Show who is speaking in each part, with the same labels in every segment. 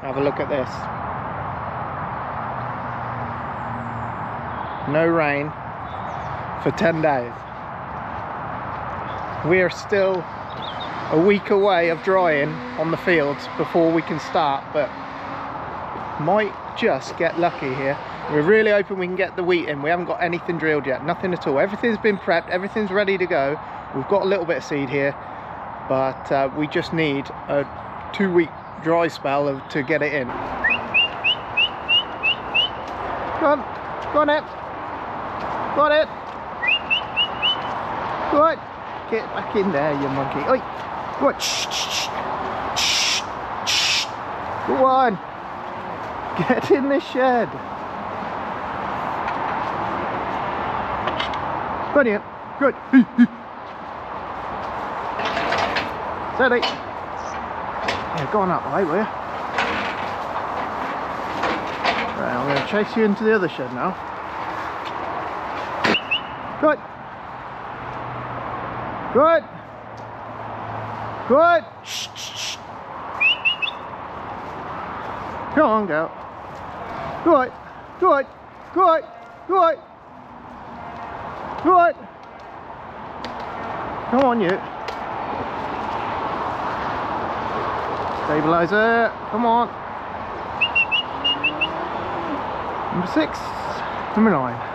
Speaker 1: Have a look at this. No rain for 10 days. We are still a week away of drying on the fields before we can start, but might just get lucky here. We're really hoping we can get the wheat in. We haven't got anything drilled yet, nothing at all. Everything's been prepped, everything's ready to go. We've got a little bit of seed here, but we just need a 2-week dry spell to get it in. Come on, go on it. Go on it. Go on. Get back in there, you monkey. Oi. Go on. Shh, shh, shh, shh. Go on. Get in the shed. Go on here. Good. Steady. Yeah, go on up, right, will you? Right, I'm going to chase you into the other shed now. Good. Good. Good. Shh, shh, shh. Come on, go. Good. Good. Good. Good. Good. Come on, you. Stabilizer. Come on. Number 6. Number 9.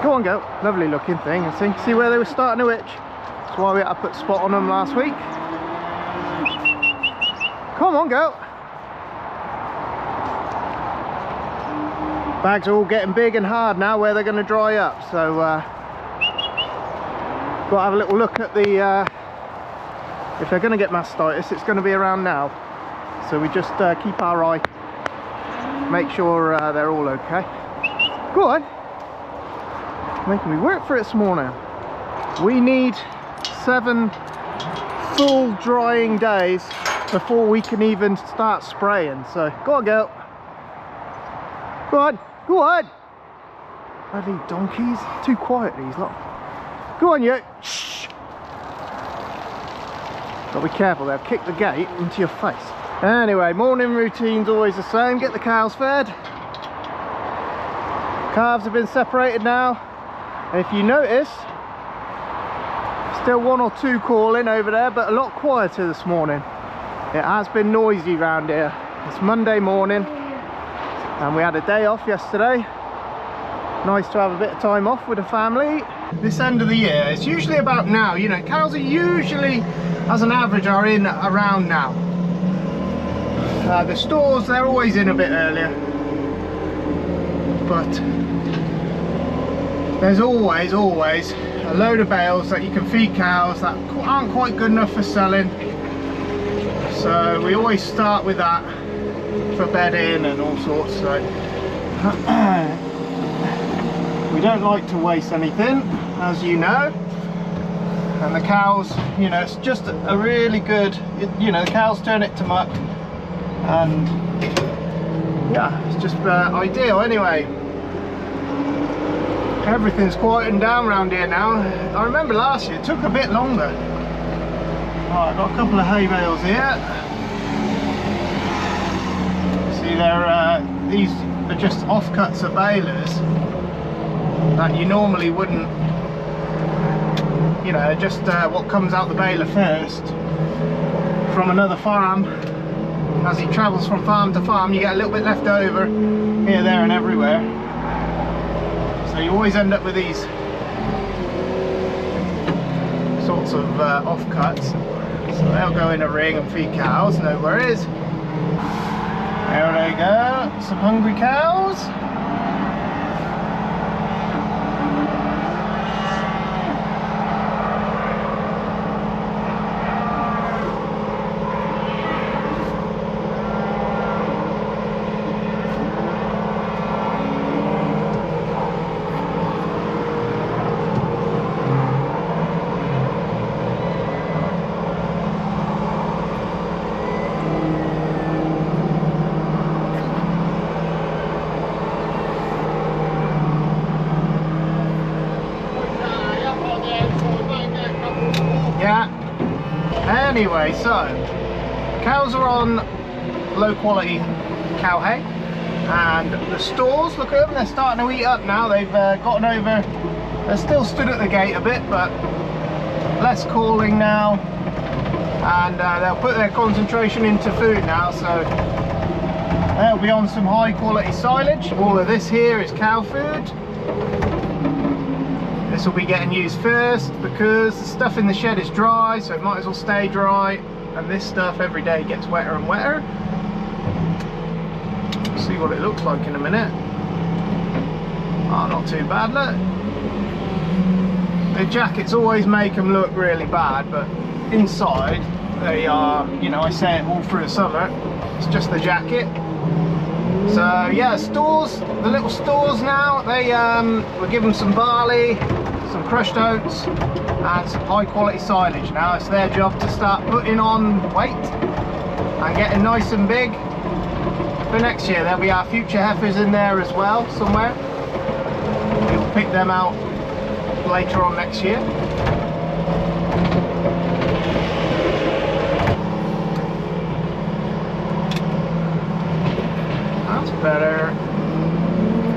Speaker 1: Go on, go. Lovely looking thing. And see where they were starting to itch. That's why we had to put spot on them last week. Come on, go. Bags are all getting big and hard now where they're going to dry up. So got to have a little look at the if they're going to get mastitis, it's going to be around now. So we just keep our eye, make sure they're all okay. Go on. Making me work for it this morning. We need 7 full drying days before we can even start spraying. So go on, go. Go on, go on. Bloody donkeys, too quiet these lot. Go on, you. Shh. Gotta be careful, they'll kick the gate into your face. Anyway, morning routine's always the same. Get the cows fed. Calves have been separated now. And if you notice, still 1 or 2 calling over there, but a lot quieter this morning. It has been noisy around here. It's Monday morning and we had a day off yesterday. Nice to have a bit of time off with the family. This end of the year, it's usually about now. You know, cows are usually, as an average, are in around now. The stores, they're always in a bit earlier. But there's always a load of bales that you can feed cows that aren't quite good enough for selling. So we always start with that for bedding and all sorts. So we don't like to waste anything, as you know. And the cows, you know, it's just a really good, you know, the cows turn it to muck. And yeah, it's just ideal. Anyway, everything's quieting down around here now. I remember last year it took a bit longer. Right, I've got a couple of hay bales here. See, these are just offcuts of balers that you normally wouldn't, you know, just what comes out the baler first from another farm. As he travels from farm to farm, you get a little bit left over here, there and everywhere. So you always end up with these sorts of offcuts. So they'll go in a ring and feed cows, no worries. There they go, some hungry cows. Anyway, so cows are on low quality cow hay, and the stores, look at them, they're starting to eat up now. They've gotten over, they're still stood at the gate a bit, but less calling now, and they'll put their concentration into food now, so they'll be on some high quality silage. All of this here is cow food. This will be getting used first because the stuff in the shed is dry, so it might as well stay dry, and this stuff every day gets wetter and wetter. See what it looks like in a minute. Oh, not too bad, look. The jackets always make them look really bad, but inside they are, you know, I say it all through the summer, it's just the jacket. So yeah, stores, the little stores now, they we'll give them some barley, some crushed oats and some high quality silage. Now it's their job to start putting on weight and getting nice and big for next year. There'll be our future heifers in there as well somewhere. We'll pick them out later on next year. That's better.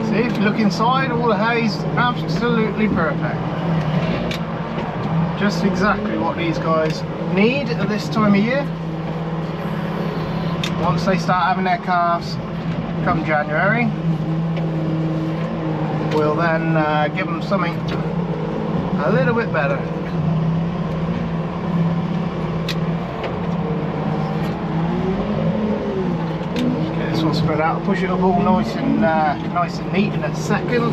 Speaker 1: See, if you look inside, all the hay's absolutely perfect. Just exactly what these guys need at this time of year. Once they start having their calves come January, we'll then give them something a little bit better. Get this one spread out, push it up all nice and neat in a second.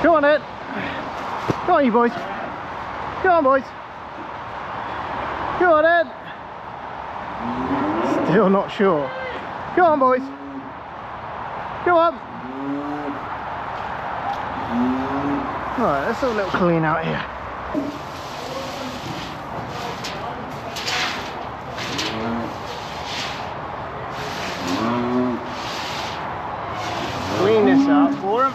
Speaker 1: Go on, Ed. Go on, you boys. Go on, boys. Go on, Ed. Still not sure. Go on, boys. Go on. Right, let's have a little clean out here. Clean this out for him.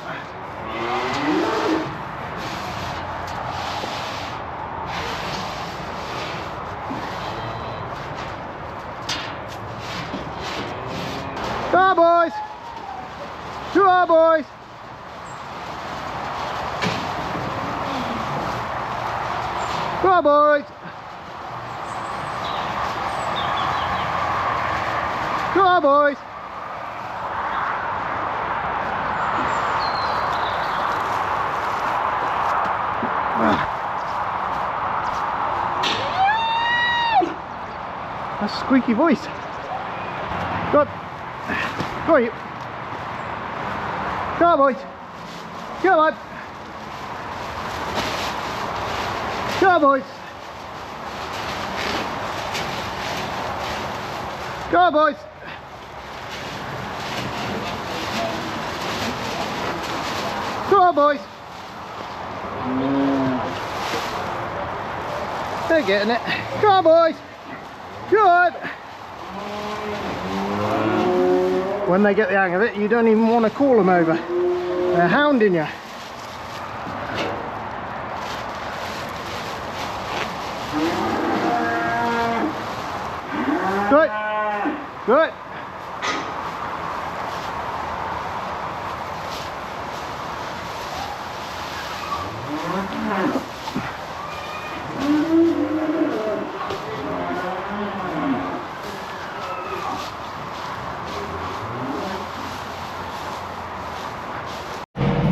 Speaker 1: Come on, boys! Come on, boys! Come on, boys! Come on, boys! That's a squeaky voice. Go on. Go on, you. Come on, boys. Come on. Come on, boys. Come on, boys. Come on, boys. They're getting it. Come on, boys. Come on. When they get the hang of it, you don't even want to call them over. They're hounding you. Good. Good.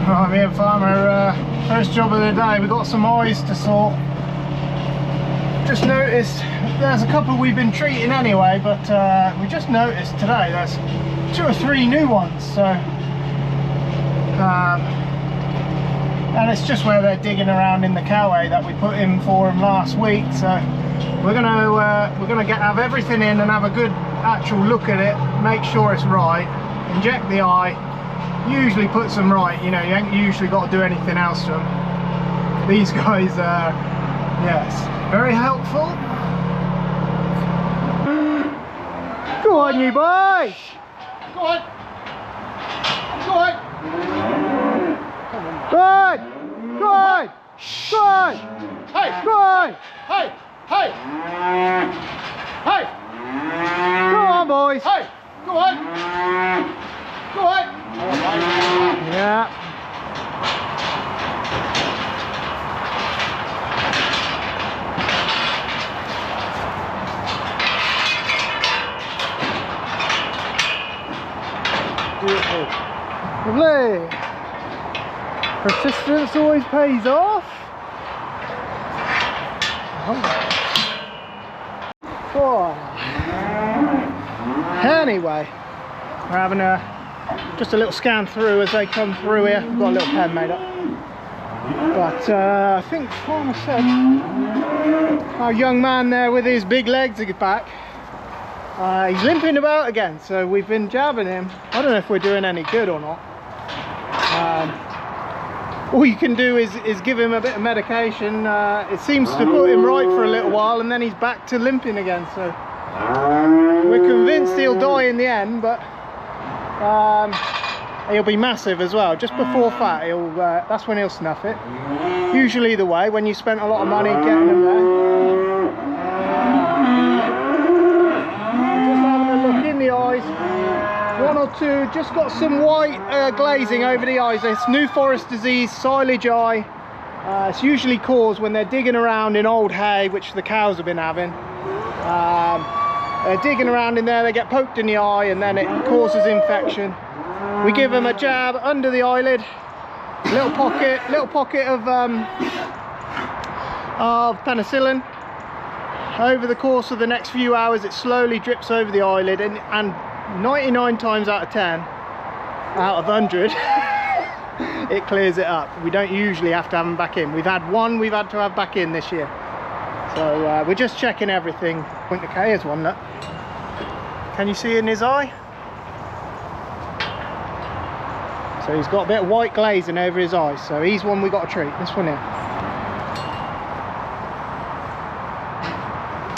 Speaker 1: Right, me and Farmer, first job of the day, we've got some eyes to sort. Just noticed, there's a couple we've been treating anyway, but we just noticed today there's 2 or 3 new ones, so and it's just where they're digging around in the cow hay that we put in for them last week. So we're gonna have everything in and have a good actual look at it, make sure it's right, inject the eye, usually puts them right. You know, you ain't usually got to do anything else to them. These guys yes, very helpful. Go on, you boys. Go on. Go on. Go on. Go on. Go on. Hey. Go on. Hey. Hey! Hey! Go on, boys! Hey! Go on! Go on! Yeah. Beautiful. Lovely. Persistence always pays off. Oh. Anyway, we're having just a little scan through as they come through here. We've got a little pen made up. But I think Farmer said our young man there with his big legs is back. He's limping about again, so we've been jabbing him. I don't know if we're doing any good or not. All you can do is give him a bit of medication. It seems to put him right for a little while, and then he's back to limping again. So we're convinced he'll die in the end, but he'll be massive as well. Just before fat, that's when he'll snuff it. Usually the way when you spent a lot of money getting him there. The eyes, one or two, just got some white glazing over the eyes. It's New Forest disease, silage eye. It's usually caused when they're digging around in old hay, which the cows have been having. They're digging around in there, they get poked in the eye, and then it causes infection. We give them a jab under the eyelid, little pocket of penicillin. Over the course of the next few hours, it slowly drips over the eyelid, and 99 times out of 10, out of 100, it clears it up. We don't usually have to have them back in. We've had one we've had to have back in this year. So we're just checking everything. Okay, here's one, look. Can you see in his eye? So he's got a bit of white glazing over his eyes. So he's one we got to treat, this one here.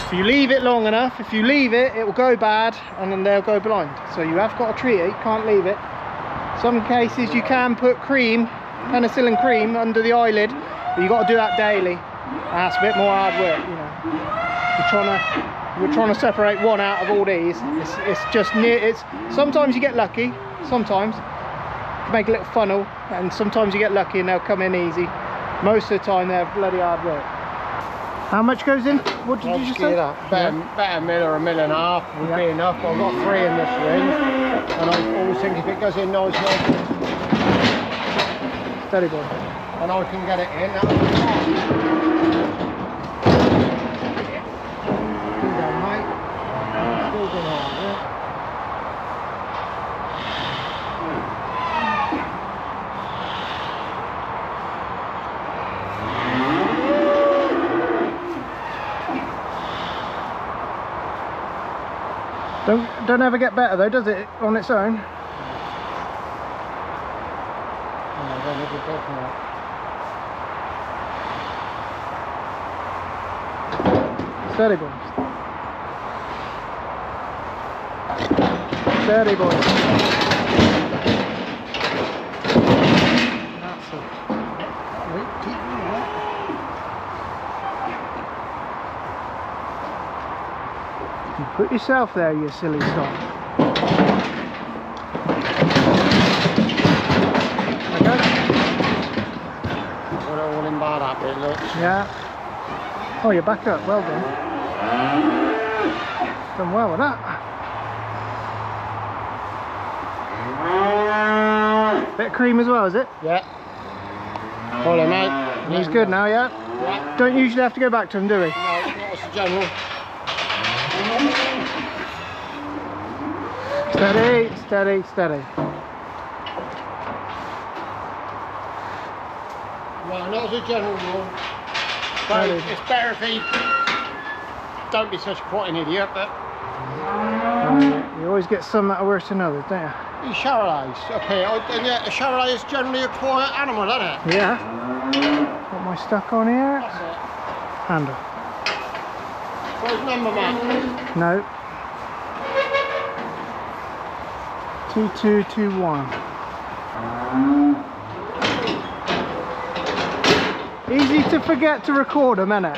Speaker 1: If you leave it long enough, if you leave it, it will go bad and then they'll go blind. So you have got to treat it, you can't leave it. Some cases you can put cream, penicillin cream, under the eyelid, but you've got to do that daily. That's a bit more hard work, you know. We're trying to separate one out of all these. It's just near, sometimes you get lucky, sometimes. You make a little funnel, and sometimes you get lucky and they'll come in easy. Most of the time they're bloody hard work. How much goes in? What did you just say?
Speaker 2: About a mil or a mil and a half would be enough. I've got 3 in this ring, and I always think if it goes in nicely,
Speaker 1: steady boy,
Speaker 2: and I can get it in, that would be fine.
Speaker 1: Still going, mate. Still going hard, yeah. Don't ever get better though, does it, on its own?
Speaker 2: No, don't look at that.
Speaker 1: Steady boys. Steady boys. That's it.
Speaker 2: Wait, keep moving.
Speaker 1: You put yourself there, you silly sod. Okay.
Speaker 2: We're all in bad up, it looks.
Speaker 1: Yeah. Oh, you're back up. Well done. Done well with that. Bit of cream as well, is it?
Speaker 2: Yeah. Hold on, mate.
Speaker 1: He's good now, yeah?
Speaker 2: Yeah.
Speaker 1: Don't usually have to go back to him, do we?
Speaker 2: No, not as a general.
Speaker 1: Steady, steady, steady.
Speaker 2: No, not as a general rule. But it's better if he don't be such quite an idiot, but
Speaker 1: You always get some that are worse than others, don't you?
Speaker 2: he's Charolais up here, and yet a Charolais is generally a quiet animal, isn't it?
Speaker 1: Yeah. Got my stuck on here.
Speaker 2: That's it.
Speaker 1: Handle.
Speaker 2: Where's number, man?
Speaker 1: No. 2221. Easy to forget to record them, isn't it?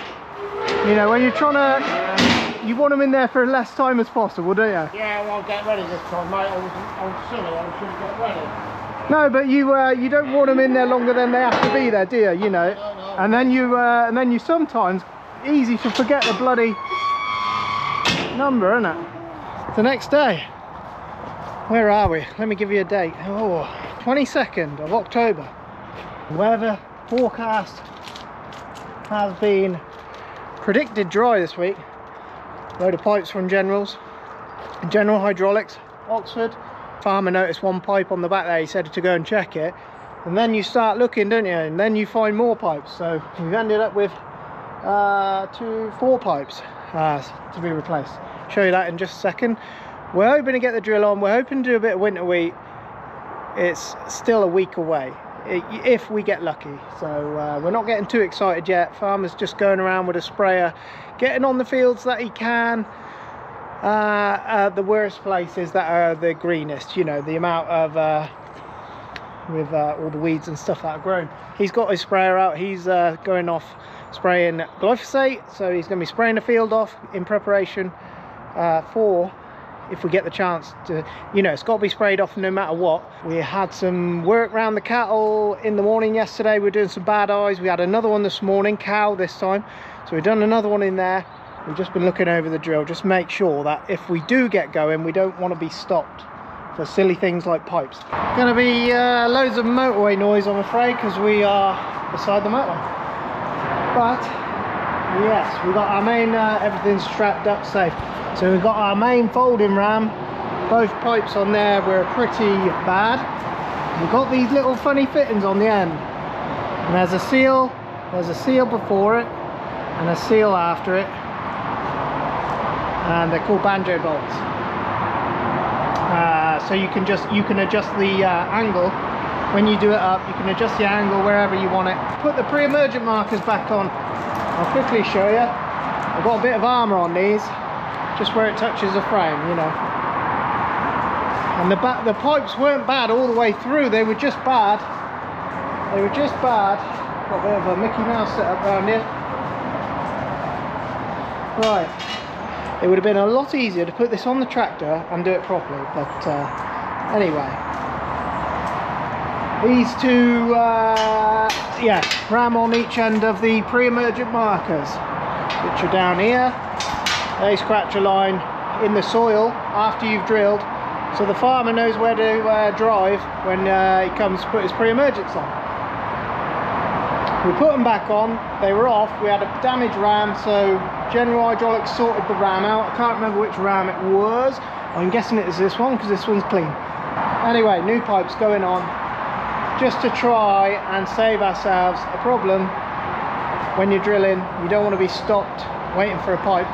Speaker 1: You know, when you're trying to, you want them in there for as less time as possible, don't you?
Speaker 2: Yeah, well, I'll get ready this time, mate. I was silly, I should get ready.
Speaker 1: No, but you don't want them in there longer than they have to be there, do you? You know,
Speaker 2: No.
Speaker 1: and then you sometimes easy to forget the bloody number, isn't it? It's the next day. Where are we? Let me give you a date. Oh, 22nd of October. Weather forecast has been predicted dry this week. Load of pipes from General Hydraulics, Oxford. Farmer noticed one pipe on the back there. He said to go and check it, and then you start looking, don't you, and then you find more pipes. So we've ended up with 4 pipes to be replaced. Show you that in just a second. We're hoping to get the drill on. We're hoping to do a bit of winter wheat. It's still a week away if we get lucky, so we're not getting too excited yet. Farmer's just going around with a sprayer, getting on the fields that he can. The worst places that are the greenest, you know, the amount of with all the weeds and stuff that are grown. He's got his sprayer out. He's going off spraying glyphosate, so he's going to be spraying the field off in preparation for, if we get the chance to, you know, it's got to be sprayed off no matter what. We had some work around the cattle in the morning yesterday. We're doing some bad eyes. We had another one this morning, cow this time, so we've done another one in there. We've just been looking over the drill, just make sure that if we do get going, we don't want to be stopped for silly things like pipes. Gonna be loads of motorway noise, I'm afraid, because we are beside the motorway. But yes, we've got our main, everything's strapped up safe. So we've got our main folding ram. Both pipes on there were pretty bad. We've got these little funny fittings on the end. And there's a seal before it and a seal after it. And they're called banjo bolts. So you can adjust the angle. When you do it up, you can adjust the angle wherever you want it. Put the pre-emergent markers back on. I'll quickly show you. I've got a bit of armour on these, just where it touches the frame, you know. And the pipes weren't bad all the way through, they were just bad. Got a bit of a Mickey Mouse setup around here. Right, it would have been a lot easier to put this on the tractor and do it properly, but anyway. These two, ram on each end of the pre-emergent markers, which are down here. They scratch a line in the soil after you've drilled, so the farmer knows where to drive when he comes to put his pre-emergents on. We put them back on, they were off. We had a damaged ram, so General Hydraulics sorted the ram out. I can't remember which ram it was. I'm guessing it is this one because this one's clean. Anyway, new pipes going on, just to try and save ourselves a problem. When you're drilling, you don't want to be stopped waiting for a pipe.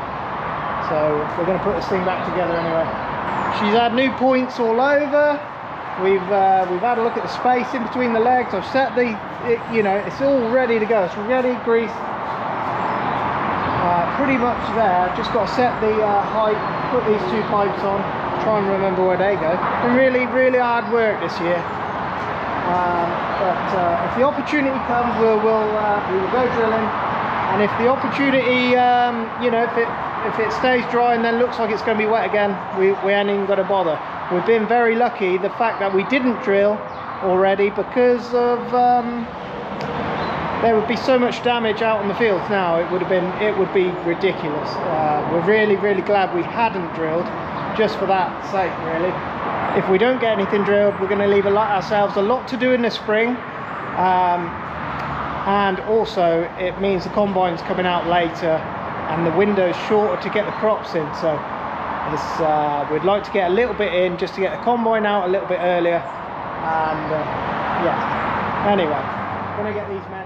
Speaker 1: So we're going to put this thing back together anyway. She's had new points all over. We've had a look at the space in between the legs. I've set you know, it's all ready to go. It's ready, greased, pretty much there. Just got to set the height, put these 2 pipes on, try and remember where they go. Been really, really hard work this year. But if the opportunity comes, we will go drilling. And if the opportunity, you know, if it stays dry and then looks like it's going to be wet again, we ain't even got to bother. We've been very lucky, the fact that we didn't drill already, because of there would be so much damage out on the fields now. It would be ridiculous. We're really, really glad we hadn't drilled, just for that sake, really. If we don't get anything drilled, we're going to leave ourselves a lot to do in the spring. And also it means the combine's coming out later and the window's shorter to get the crops in, so we'd like to get a little bit in just to get the combine out a little bit earlier. And yeah, anyway, I'm gonna get these men